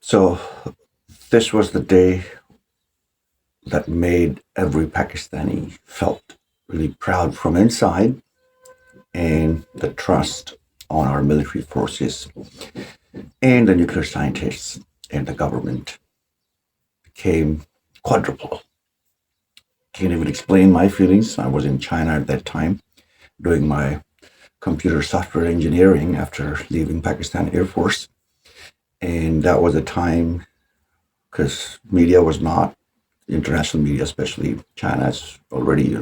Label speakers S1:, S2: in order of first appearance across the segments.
S1: So this was the day that made every Pakistani felt really proud from inside, and the trust on our military forces and the nuclear scientists and the government became quadruple. Can't even explain my feelings. I was in China at that time doing my computer software engineering after leaving Pakistan Air Force. And that was a time because media was not, international media, especially China's already,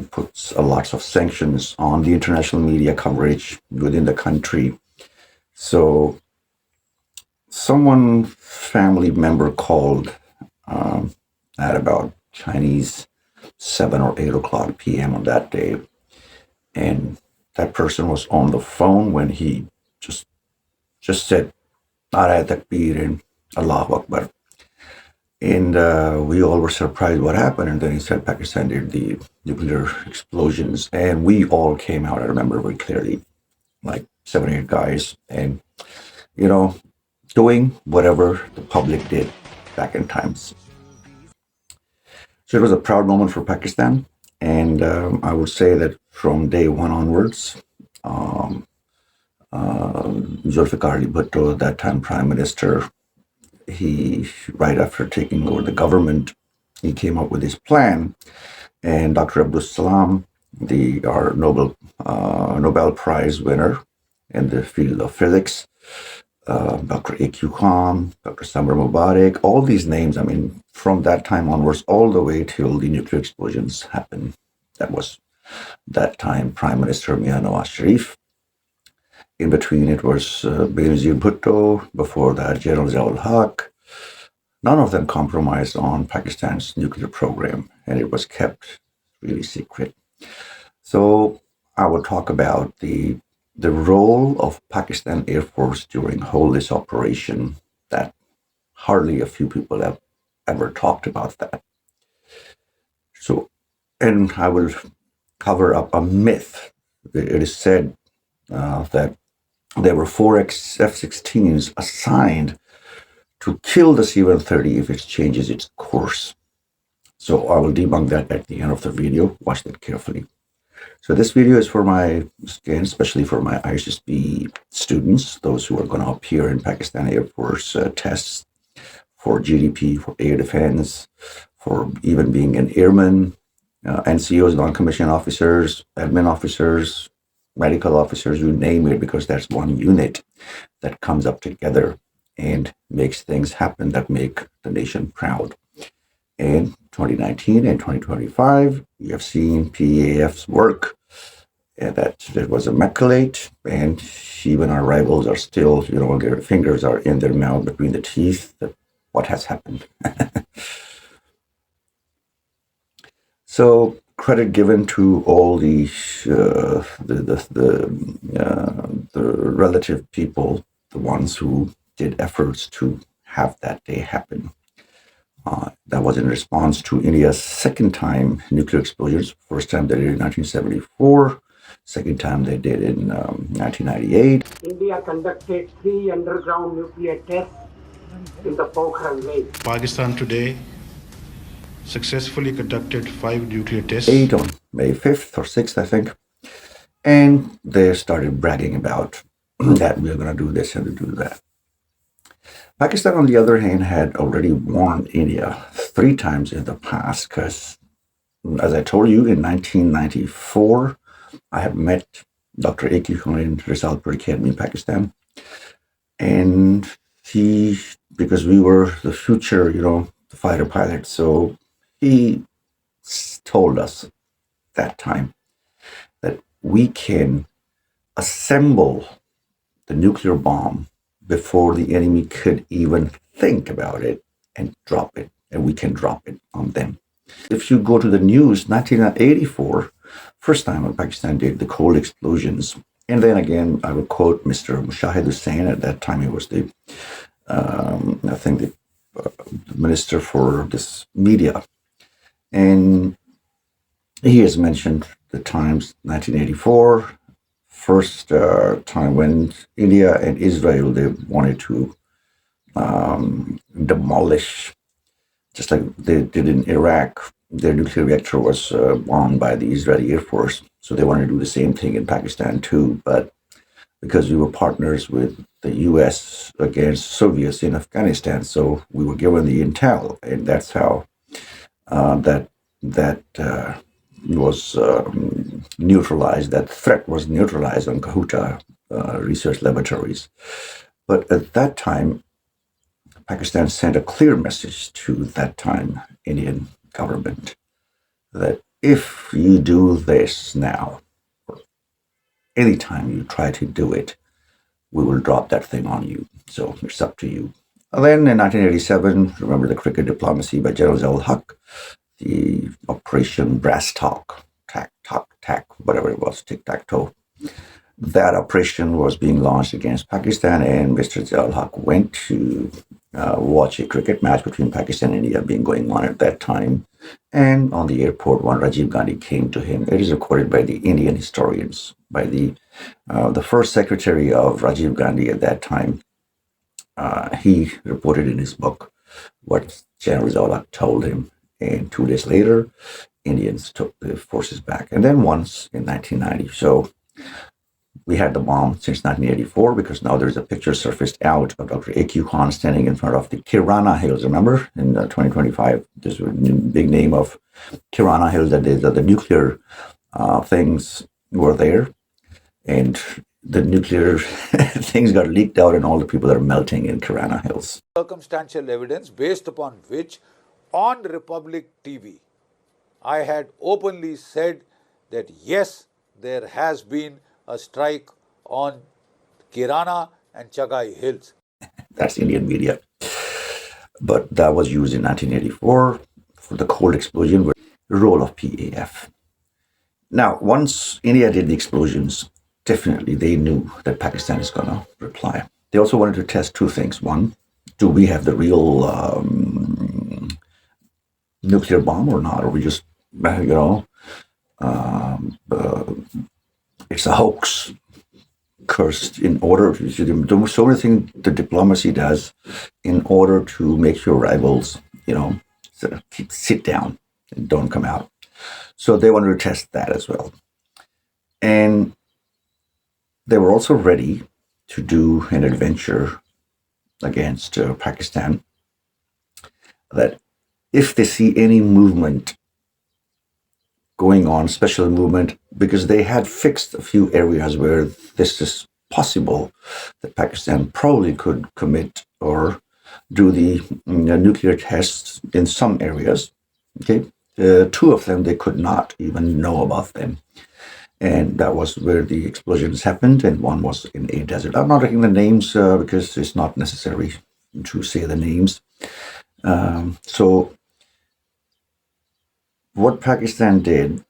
S1: puts a lots of sanctions on the international media coverage within the country. So someone, family member called at about Chinese 7 or 8 o'clock p.m. on that day. And that person was on the phone when he just said, Nara Takbeer and Allahu Akbar. And we all were surprised what happened. And then he said Pakistan did the nuclear explosions. And we all came out, I remember very clearly, like 7 or 8 guys, and, doing whatever the public did back in times. So it was a proud moment for Pakistan. And I would say that from day one onwards, Zulfikar Ali Bhutto, at that time Prime Minister, he, right after taking over the government, he came up with his plan. And Dr. Abdul Salam, our Nobel Prize winner in the field of physics, Dr. A.Q. Khan, Dr. Samar Mubarak, all these names, from that time onwards, all the way till the nuclear explosions happened. That was that time Prime Minister Mia Nawaz Sharif. In between, it was Benazir Bhutto. Before that, General Ziaul Haq. None of them compromised on Pakistan's nuclear program, and it was kept really secret. So I will talk about the role of Pakistan Air Force during whole this operation, that hardly a few people have ever talked about that. So, and I will cover up a myth. It is said that there were 4 F-16s assigned to kill the C-130 if it changes its course. So I will debunk that at the end of the video. Watch that carefully. So this video is for especially for my ISSB students, those who are going to appear in Pakistan Air Force tests for GDP, for air defense, for even being an airman, NCOs, non-commissioned officers, admin officers, medical officers, you name it, because that's one unit that comes up together and makes things happen that make the nation proud. In 2019 and 2025, we have seen PAF's work, and that it was immaculate, and even our rivals are still, their fingers are in their mouth between the teeth. What has happened? So credit given to all the relative people, the ones who did efforts to have that day happen. That was in response to India's second time nuclear explosions. First time they did in 1974. Second time they did in 1998.
S2: India conducted 3 underground nuclear tests in the Pokhran Lake.
S3: Pakistan today successfully conducted 5 nuclear tests.
S1: 8 on May 5th or 6th, I think. And they started bragging about that we're going to do this and do that. Pakistan, on the other hand, had already warned India 3 times in the past because, as I told you, in 1994, I had met Dr. A.Q. Khan in Risalpur Academy, Pakistan. And because we were the future, the fighter pilots, so he told us that time that we can assemble the nuclear bomb before the enemy could even think about it and drop it, and we can drop it on them. If you go to the news, 1984, first time when Pakistan did the cold explosions, and then again, I will quote Mr. Mushahid Hussain. At that time, he was the minister for this media, and he has mentioned the times 1984. First time when India and Israel, they wanted to demolish, just like they did in Iraq. Their nuclear reactor was bombed by the Israeli Air Force, so they wanted to do the same thing in Pakistan too. But because we were partners with the U.S. against Soviets in Afghanistan, so we were given the intel, and that's how that was neutralized. That threat was neutralized on Kahuta research laboratories. But at that time, Pakistan sent a clear message to that time Indian government that if you do this now, anytime you try to do it, we will drop that thing on you. So it's up to you. And then in 1987, remember the cricket diplomacy by General Zia-ul-Haq, the Operation Brass Tack, whatever it was, tic-tac-toe. That operation was being launched against Pakistan, and Mr. Zia-ul-Haq went to watch a cricket match between Pakistan and India being going on at that time. And on the airport, when Rajiv Gandhi came to him, it is recorded by the Indian historians, by the first secretary of Rajiv Gandhi at that time. He reported in his book what General Zia-ul-Haq told him. And 2 days later, Indians took the forces back. And then once in 1990. So we had the bomb since 1984 because now there's a picture surfaced out of Dr. A.Q. Khan standing in front of the Kirana Hills. Remember, in 2025, there's a big name of Kirana Hills, that the nuclear things were there. And the nuclear things got leaked out, and all the people that are melting in Kirana Hills.
S4: Circumstantial evidence based upon which, on Republic TV, I had openly said that yes, there has been a strike on Kirana and Chagai Hills.
S1: That's Indian media. But that was used in 1984 for the cold explosion, with the role of PAF. Now, once India did the explosions, definitely they knew that Pakistan is going to reply. They also wanted to test two things. One, do we have the real nuclear bomb or not? Or we just, it's a hoax, cursed, in order to do so many things the diplomacy does in order to make your rivals, sit down and don't come out. So they wanted to test that as well. And they were also ready to do an adventure against Pakistan, that if they see any movement going on, special movement, because they had fixed a few areas where this is possible that Pakistan probably could commit or do the nuclear tests in some areas. Okay, two of them they could not even know about them, and that was where the explosions happened, and one was in a desert. I'm not taking the names because it's not necessary to say the names. So what Pakistan did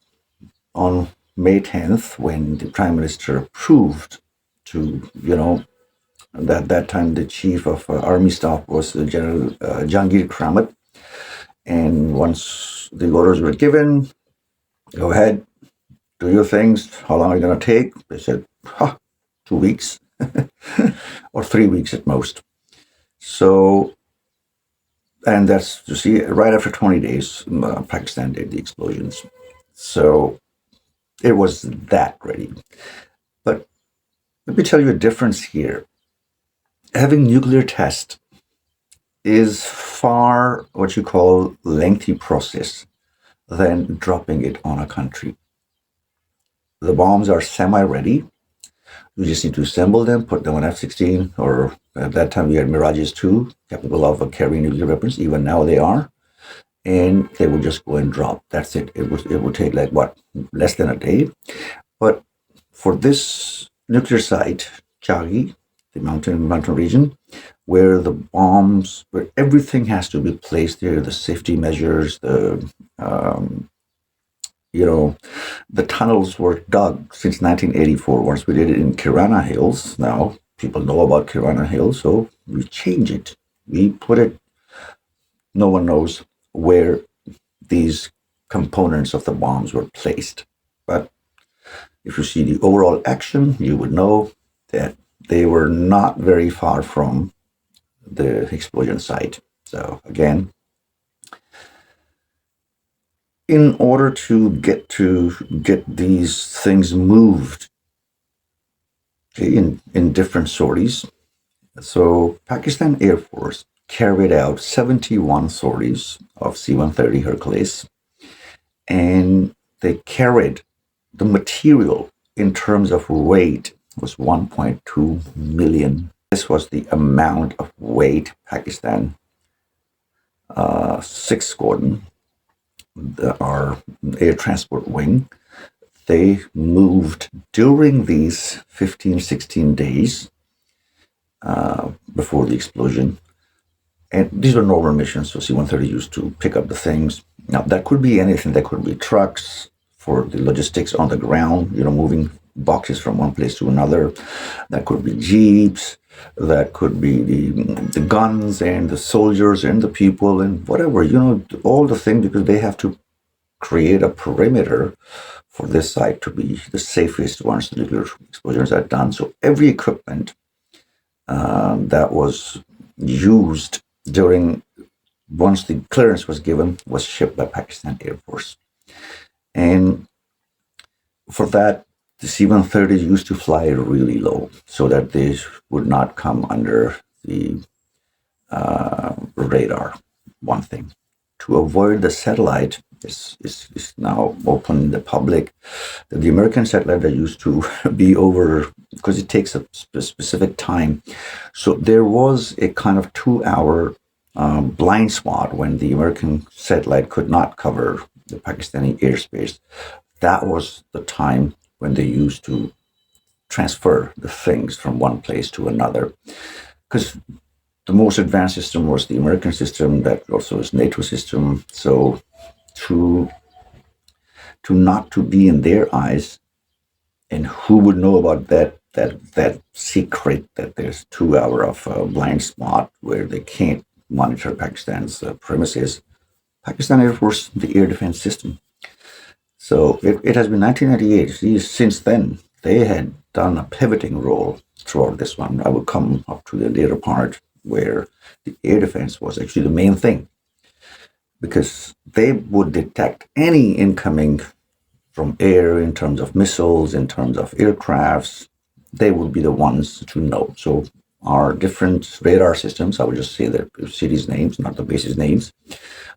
S1: on May 10th, when the Prime Minister approved to, at that time the Chief of Army Staff was General Jahangir Kramat. And once the orders were given, go ahead, do your things. How long are you going to take? They said, 2 weeks or 3 weeks at most. So, and that's, you see, right after 20 days, Pakistan did the explosions. So it was that ready. But let me tell you a difference here. Having nuclear test is far what you call lengthy process than dropping it on a country. The bombs are semi-ready. You just need to assemble them, put them on F-16, or at that time we had Mirages too, capable of carrying nuclear weapons. Even now they are. And they would just go and drop. That's it. It would take less than a day. But for this nuclear site, Chagi, the mountain region, where the bombs, where everything has to be placed there, the safety measures, the tunnels were dug since 1984. Once we did it in Kirana Hills, now people know about Kirana Hills, so we change it. We put it, no one knows where these components of the bombs were placed. But if you see the overall action, you would know that they were not very far from the explosion site. So again, in order to get these things moved, okay, in different sorties, so Pakistan Air Force carried out 71 sorties of C-130 Hercules, and they carried the material in terms of weight was 1.2 million. This was the amount of weight Pakistan 6th Squadron, our air transport wing, they moved during these 15, 16 days before the explosion. And these were normal missions, so C-130 used to pick up the things. Now, that could be anything. That could be trucks for the logistics on the ground, moving boxes from one place to another. That could be jeeps. That could be the guns and the soldiers and the people and whatever, all the things, because they have to create a perimeter for this site to be the safest once the nuclear explosions are done. So every equipment that was used once the clearance was given, was shipped by Pakistan Air Force. And for that, the C-130 used to fly really low so that they would not come under the radar, one thing. To avoid the satellite, is now open in the public. The American satellite that used to be over, because it takes a specific time. So there was a kind of 2-hour blind spot when the American satellite could not cover the Pakistani airspace. That was the time when they used to transfer the things from one place to another. Because the most advanced system was the American system, that also is NATO system. So to not to be in their eyes, and who would know about that secret that there's 2 hour of blind spot where they can't monitor Pakistan's premises. Pakistan Air Force, the air defense system. So it has been 1998. Since then, they had done a pivoting role throughout this one. I will come up to the later part where the air defense was actually the main thing, because they would detect any incoming from air in terms of missiles, in terms of aircrafts. They would be the ones to know. So our different radar systems, I will just say the cities' names, not the bases' names.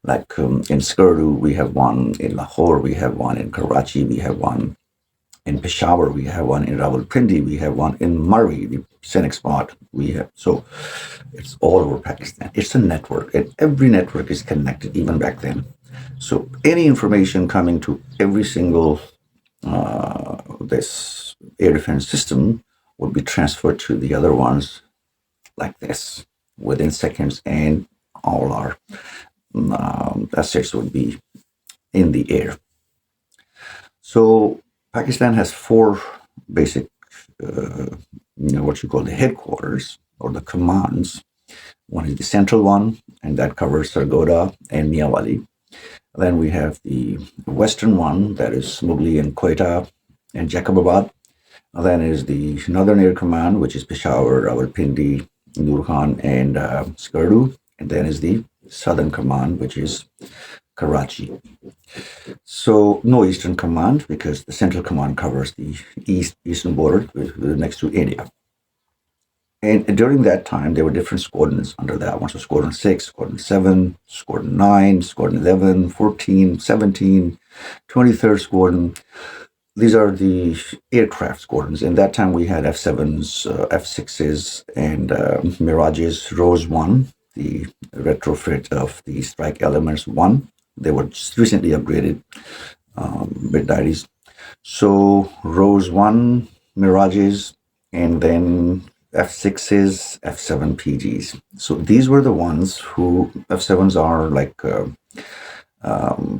S1: Like in Skardu, we have one. In Lahore, we have one. In Karachi, we have one. In Peshawar, we have one. In Rawalpindi, we have one. In Murray, the scenic spot, we have. So it's all over Pakistan. It's a network, and every network is connected, even back then. So any information coming to every single this air defense system would be transferred to the other ones like this within seconds, and all our assets would be in the air. So Pakistan has 4 basic, what you call the headquarters or the commands. One is the central one, and that covers Sargodha and Miawali. Then we have the western one, that is Mugli and Quetta and Jacobabad. Then is the Northern Air Command, which is Peshawar, Rawalpindi, Nur Khan, and Skardu. And then is the Southern Command, which is Karachi. So no Eastern Command, because the Central Command covers the eastern border next to India. And during that time, there were different squadrons under that one. So Squadron 6, Squadron 7, Squadron 9, Squadron 11, 14, 17, 23rd Squadron. These are the aircraft squadrons. In that time, we had F-7s, F-6s, and Mirages, Rose 1, the retrofit of the Strike Elements 1. They were just recently upgraded, mid-90s. So Rose 1, Mirages, and then F-6s, F-7 PGs. So these were the ones who, F-7s are like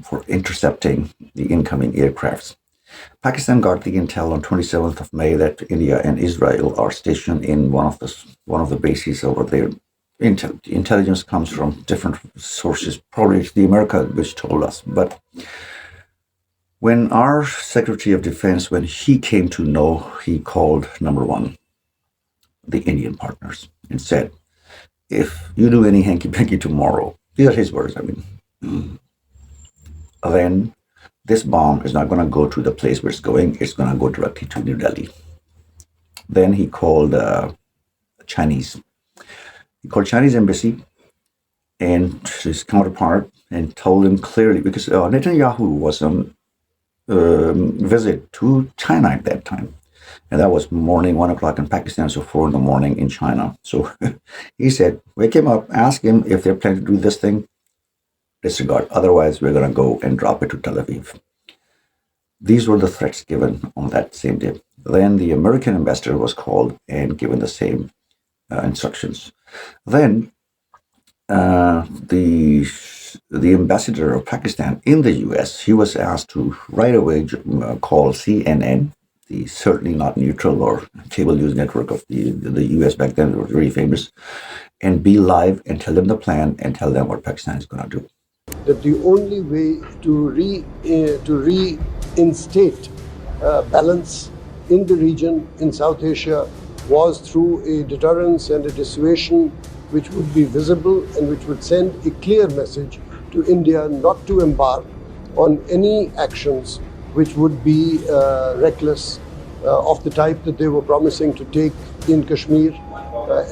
S1: for intercepting the incoming aircrafts. Pakistan got the intel on 27th of May that India and Israel are stationed in one of the bases over there. Intelligence comes from different sources. Probably it's the America which told us. But when our Secretary of Defense, when he came to know, he called number one, the Indian partners, and said, if you do any hanky-panky tomorrow, these are his words, then this bomb is not going to go to the place where it's going. It's going to go directly to New Delhi. Then he called Chinese. He called Chinese embassy and his counterpart and told him clearly, because Netanyahu was on visit to China at that time. And that was morning, 1 o'clock in Pakistan, so 4 in the morning in China. So he said, wake him up, ask him if they're planning to do this thing. Disregard. Otherwise, we're going to go and drop it to Tel Aviv. These were the threats given on that same day. Then the American ambassador was called and given the same instructions. Then the ambassador of Pakistan in the U.S., he was asked to right away call CNN, the certainly not neutral or cable news network of the U.S. back then. It was very famous, and be live and tell them the plan and tell them what Pakistan is going to do.
S5: That the only way to reinstate balance in the region, in South Asia, was through a deterrence and a dissuasion which would be visible and which would send a clear message to India not to embark on any actions which would be reckless of the type that they were promising to take in Kashmir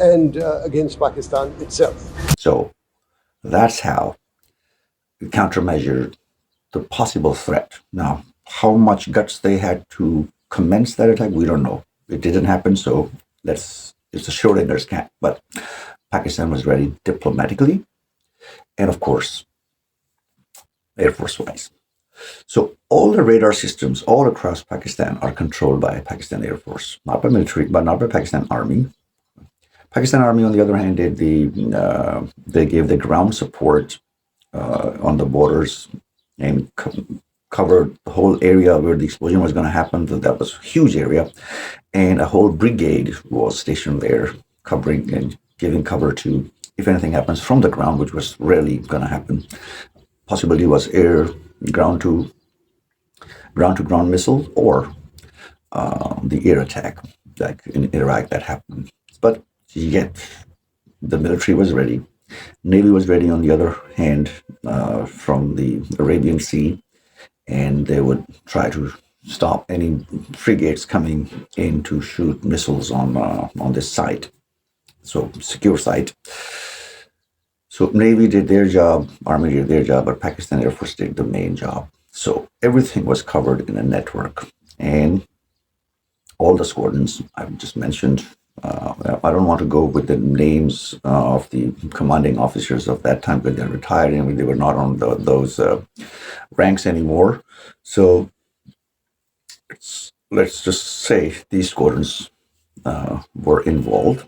S5: and against Pakistan itself.
S1: So that's how we countermeasured the possible threat. Now, how much guts they had to commence that attack, we don't know. It didn't happen, so it's a Schrodinger's cat. But Pakistan was ready diplomatically and, of course, Air Force-wise. So all the radar systems all across Pakistan are controlled by Pakistan Air Force, not by military, but not by Pakistan Army. Pakistan Army, on the other hand, they gave the ground support on the borders and covered the whole area where the explosion was going to happen. That was a huge area, and a whole brigade was stationed there, covering and giving cover to if anything happens from the ground, which was rarely going to happen. Possibility was ground to ground missile, or the air attack, like in Iraq that happened. But yet, the military was ready. Navy was ready, on the other hand, from the Arabian Sea, and they would try to stop any frigates coming in to shoot missiles on this site, so secure site. So Navy did their job, Army did their job, but Pakistan Air Force did the main job. So everything was covered in a network, and all the squadrons I've just mentioned. I don't want to go with the names of the commanding officers of that time, but they're retired and they were not on those ranks anymore. So let's just say these squadrons were involved.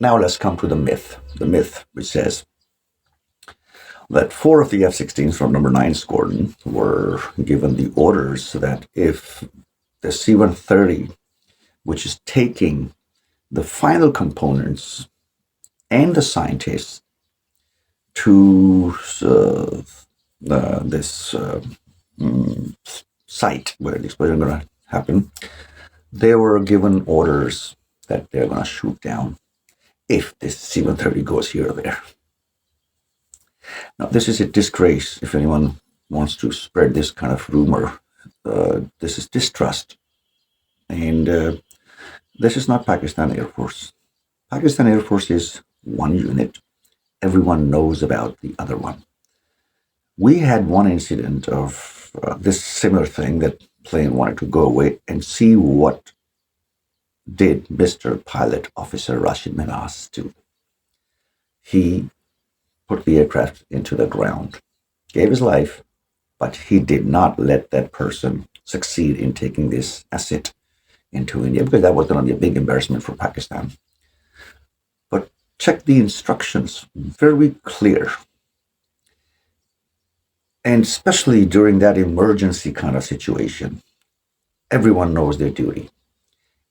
S1: Now let's come to the myth which says that 4 of the F-16s from number 9 squadron were given the orders that if the C-130, which is taking the final components and the scientists to this site where the explosion is going to happen, they were given orders that they're going to shoot down if this C-130 goes here or there. Now, this is a disgrace. If anyone wants to spread this kind of rumor, this is distrust. And this is not Pakistan Air Force. Pakistan Air Force is one unit. Everyone knows about the other one. We had one incident of this similar thing, that plane wanted to go away, and see what did Mr. Pilot Officer Rashid Menas do. He put the aircraft into the ground, gave his life, but he did not let that person succeed in taking this asset into India, because that was going to be a big embarrassment for Pakistan. But check the instructions, very clear. And especially during that emergency kind of situation, everyone knows their duty.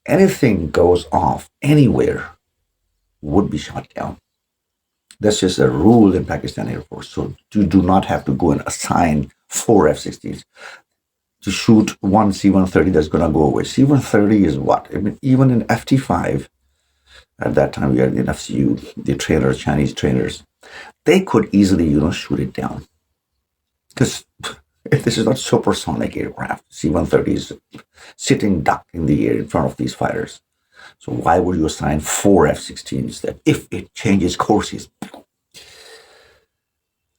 S1: Anything goes off anywhere would be shot down. That's just a rule in Pakistan Air Force. So you do not have to go and assign 4 F-16s to shoot one C-130 that's going to go away. C-130 is what? I mean, even in FT5, At that time, we had the FCU, the trainers, Chinese trainers. They could easily, shoot it down. Because this is not supersonic aircraft. C-130s sitting duck in the air in front of these fighters. So why would you assign 4 F-16s that if it changes courses?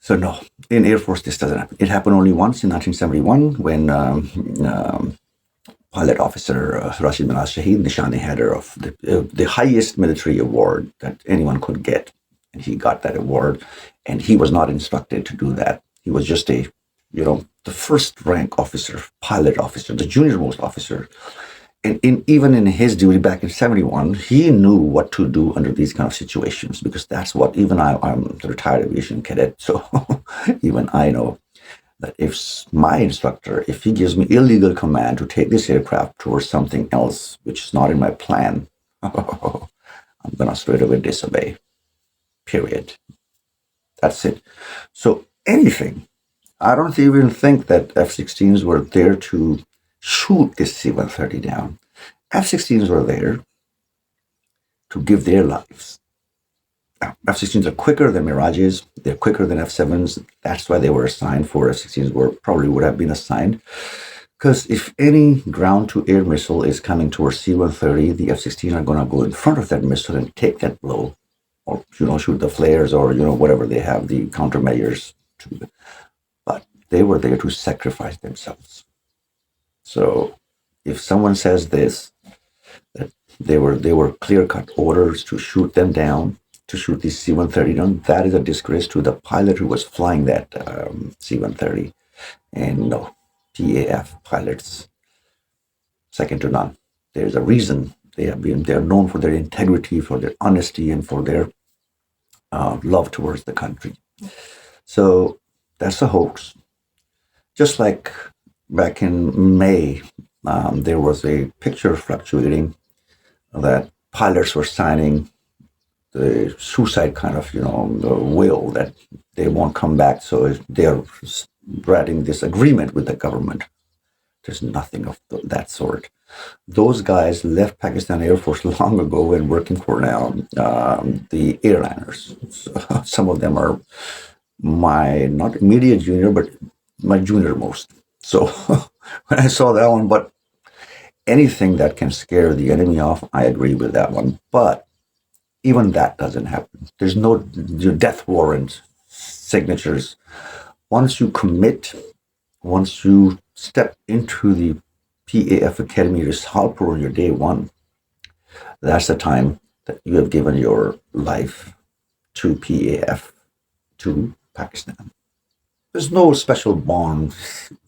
S1: So no, in Air Force this doesn't happen. It happened only once in 1971 when pilot officer Rashid bin al-Shahid, Nishani header of the highest military award that anyone could get. And he got that award, and he was not instructed to do that. He was just the first rank officer, pilot officer, the junior most officer. And even in his duty back in 71, he knew what to do under these kind of situations, because that's what, even I'm a retired aviation cadet, so even I know that if my instructor, if he gives me illegal command to take this aircraft towards something else, which is not in my plan, I'm going to straight away disobey. Period. That's it. So anything, I don't even think that F-16s were there to shoot this C-130 down. F-16s were there to give their lives. Now, F-16s are quicker than Mirages. They're quicker than F-7s. That's why they were assigned. 4 F-16s probably would have been assigned. Because if any ground-to-air missile is coming towards C-130, the F-16 are going to go in front of that missile and take that blow, or shoot the flares, or whatever they have, the countermeasures to. But they were there to sacrifice themselves. So if someone says this, that they were clear-cut orders to shoot them down, to shoot these C-130 down, that is a disgrace to the pilot who was flying that C-130. And no, PAF pilots, second to none. There's a reason they're known for their integrity, for their honesty, and for their love towards the country. So that's a hoax. Just like back in May, there was a picture fluctuating that pilots were signing the suicide kind of, the will that they won't come back. So they're writing this agreement with the government. There's nothing of that sort. Those guys left Pakistan Air Force long ago and working for now the airliners. So some of them are my, not immediate junior, but my junior most. So when I saw that one, but anything that can scare the enemy off, I agree with that one. But even that doesn't happen. There's no death warrant signatures. Once you commit, once you step into the PAF Academy Risalpur on your day one, that's the time that you have given your life to PAF, to Pakistan. There's no special bond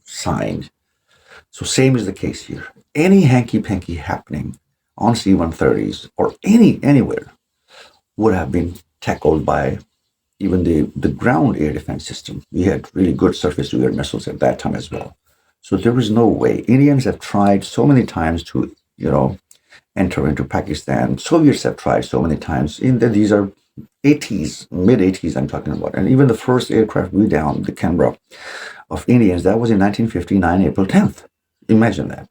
S1: signed. So same is the case here. Any hanky-panky happening on C-130s or anywhere would have been tackled by even the ground air defense system. We had really good surface-to-air missiles at that time as well. So there was no way. Indians have tried so many times to, enter into Pakistan. Soviets have tried so many times. These are 80s, mid-80s I'm talking about. And even the first aircraft we downed, the Canberra of Indians, that was in 1959, April 10th. Imagine that.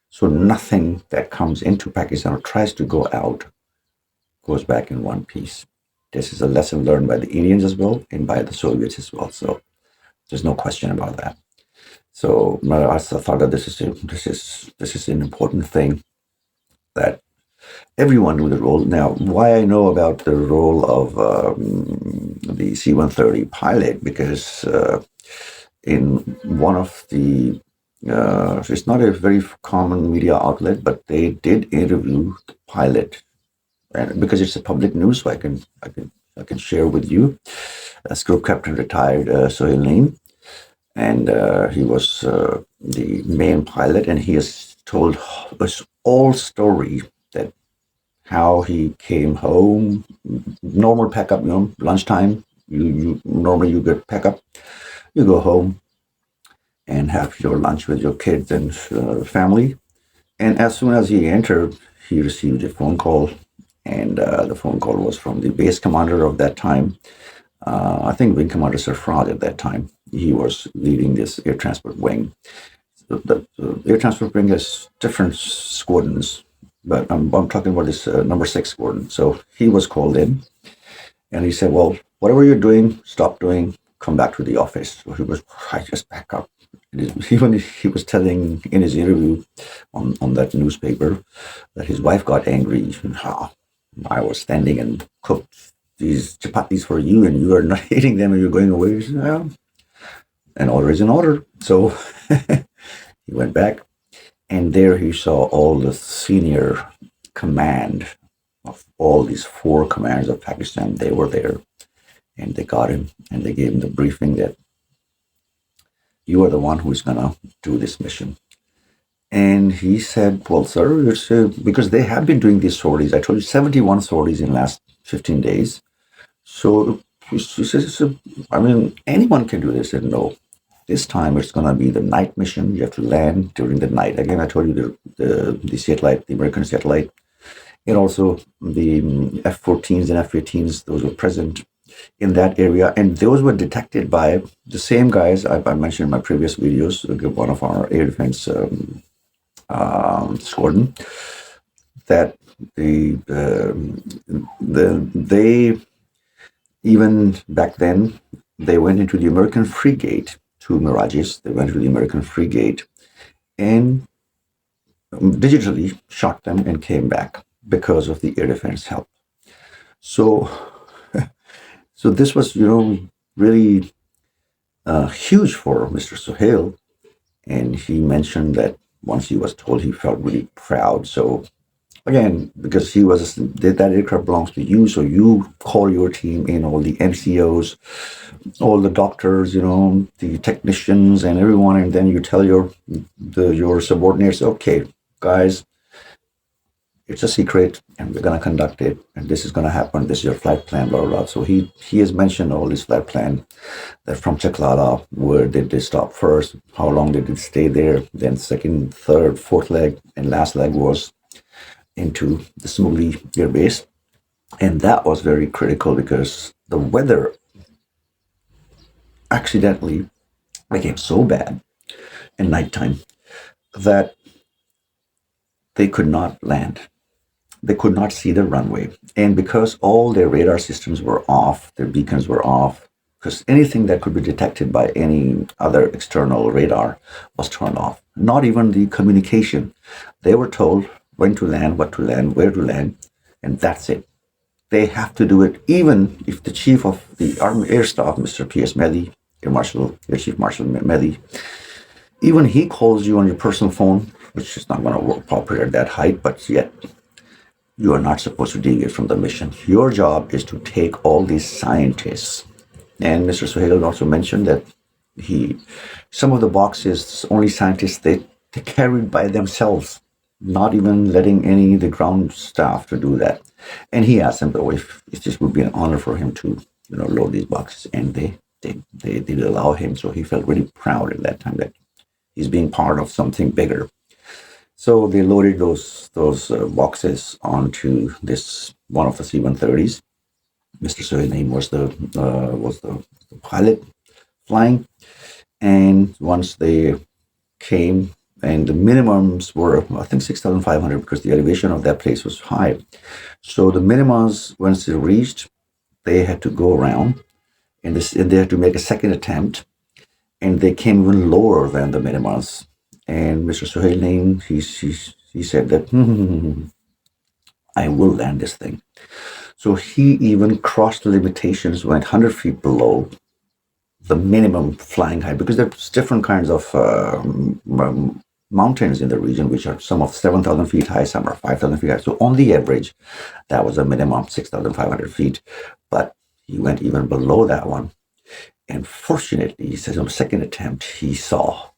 S1: So nothing that comes into Pakistan or tries to go out goes back in one piece. This is a lesson learned by the Indians as well and by the Soviets as well. So there's no question about that. So I thought that this is an important thing that everyone knew the role. Now, why I know about the role of the C-130 pilot, because in one of the it's not a very common media outlet, but they did interview the pilot, and because it's a public news, so I can share with you. As Group Captain retired Sohail Naeem, and he was the main pilot, and he has told us all story that how he came home, normal pack up, lunchtime. You normally you get pack up, you go home and have your lunch with your kids and family. And as soon as he entered, he received a phone call, and the phone call was from the base commander of that time. I think Wing Commander Sarfraz at that time. He was leading this air transport wing. The air transport wing has different squadrons, but I'm talking about this number 6 Gordon. So he was called in, and he said, "Well, whatever you're doing, stop doing. Come back to the office." So he was, I just back up. Even he was telling in his interview on that newspaper that his wife got angry. "Ah, I was standing and cooked these chapatis for you, and you are not eating them, and you're going away." He said, "Well, an order is an order." So he went back, and there he saw all the senior command of all these 4 commanders of Pakistan. They were there, and they got him, and they gave him the briefing that you are the one who is going to do this mission. And he said, "Well, sir, it's because they have been doing these sorties. I told you 71 sorties in the last 15 days. So he says, I mean, anyone can do this." And no, this time it's going to be the night mission. You have to land during the night. Again, I told you the satellite, the American satellite, and also the F-14s and F-18s, those were present in that area. And those were detected by the same guys I mentioned in my previous videos, one of our air defense squadron, that they even back then, they went into the American frigate, 2 Mirages. They went to the American frigate and digitally shot them and came back because of the air defense help. So this was, really huge for Mr. Sohail. And he mentioned that once he was told, he felt really proud. So again, because that aircraft belongs to you, so you call your team in, all the NCOs, all the doctors, the technicians and everyone, and then you tell your subordinates, "Okay, guys, it's a secret, and we're going to conduct it, and this is going to happen. This is your flight plan, blah, blah, blah." So he has mentioned all this flight plan, that from Chaklala, where did they stop first, how long did they stay there, then second, third, fourth leg, and last leg was into the Smugli Air Base. And that was very critical because the weather accidentally became so bad in nighttime that they could not land. They could not see the runway. And because all their radar systems were off, their beacons were off, because anything that could be detected by any other external radar was turned off. Not even the communication. They were told when to land, what to land, where to land, and that's it. They have to do it even if the chief of the Army Air Staff, Mr. P.S. Mehdi, Air Chief Marshal Mehdi, even he calls you on your personal phone, which is not going to work properly at that height, but yet you are not supposed to deviate from the mission. Your job is to take all these scientists. And Mr. Sohail also mentioned that some of the boxes, only scientists, they carried by themselves, not even letting any of the ground staff to do that. And he asked them, though, if this would be an honor for him to, load these boxes. And they did allow him. So he felt really proud at that time that he's being part of something bigger. So they loaded those boxes onto this one of the C-130s. Mr. Sohail's name was the pilot flying. And once they came, and the minimums were, I think, 6,500, because the elevation of that place was high. So the minimums, once they reached, they had to go around, and they had to make a second attempt, and they came even lower than the minimums. And Mr. Sohail name, he said that, I will land this thing. So he even crossed the limitations, went 100 feet below the minimum flying height, because there's different kinds of mountains in the region, which are some of 7,000 feet high, some are 5,000 feet high. So on the average, that was a minimum 6,500 feet. But he went even below that one. And fortunately, he says on the second attempt, he saw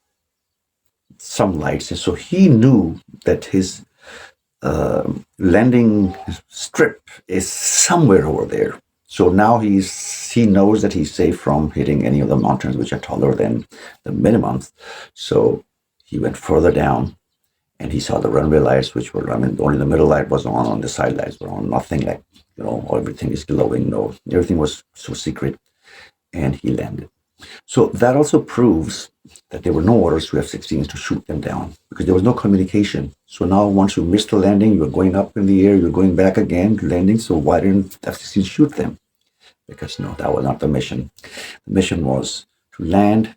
S1: some lights. And so he knew that his landing strip is somewhere over there. So now he knows that he's safe from hitting any of the mountains which are taller than the minimums. So he went further down, and he saw the runway lights, which were, only the middle light was on the side lights were on, nothing like, everything is glowing. No, everything was so secret, and he landed. So that also proves that there were no orders to F-16s to shoot them down because there was no communication. So now once you missed the landing, you're going up in the air, you're going back again to landing. So why didn't F-16s shoot them? Because no, that was not the mission. The mission was to land,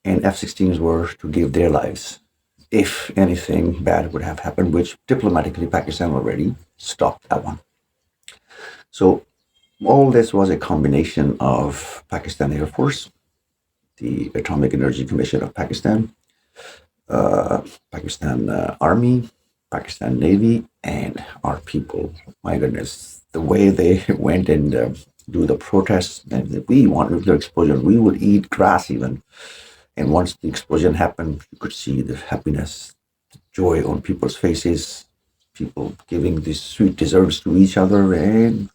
S1: and F-16s were to give their lives if anything bad would have happened, which diplomatically Pakistan already stopped that one. So all this was a combination of Pakistan Air Force, the Atomic Energy Commission of Pakistan, Pakistan Army, Pakistan Navy, and our people. My goodness, the way they went and do the protests, and we want nuclear explosion. We would eat grass even. And once the explosion happened, you could see the happiness, the joy on people's faces, people giving these sweet desserts to each other, and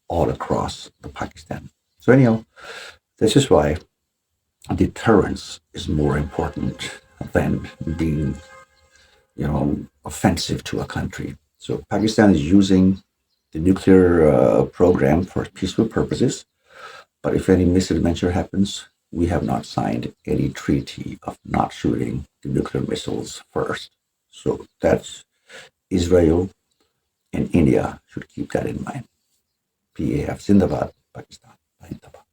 S1: all across the Pakistan. So anyhow, this is why deterrence is more important than being, offensive to a country. So Pakistan is using the nuclear program for peaceful purposes, but if any misadventure happens, we have not signed any treaty of not shooting the nuclear missiles first. So that's Israel and India should keep that in mind. PAF Zindabad, Pakistan. Zindabad.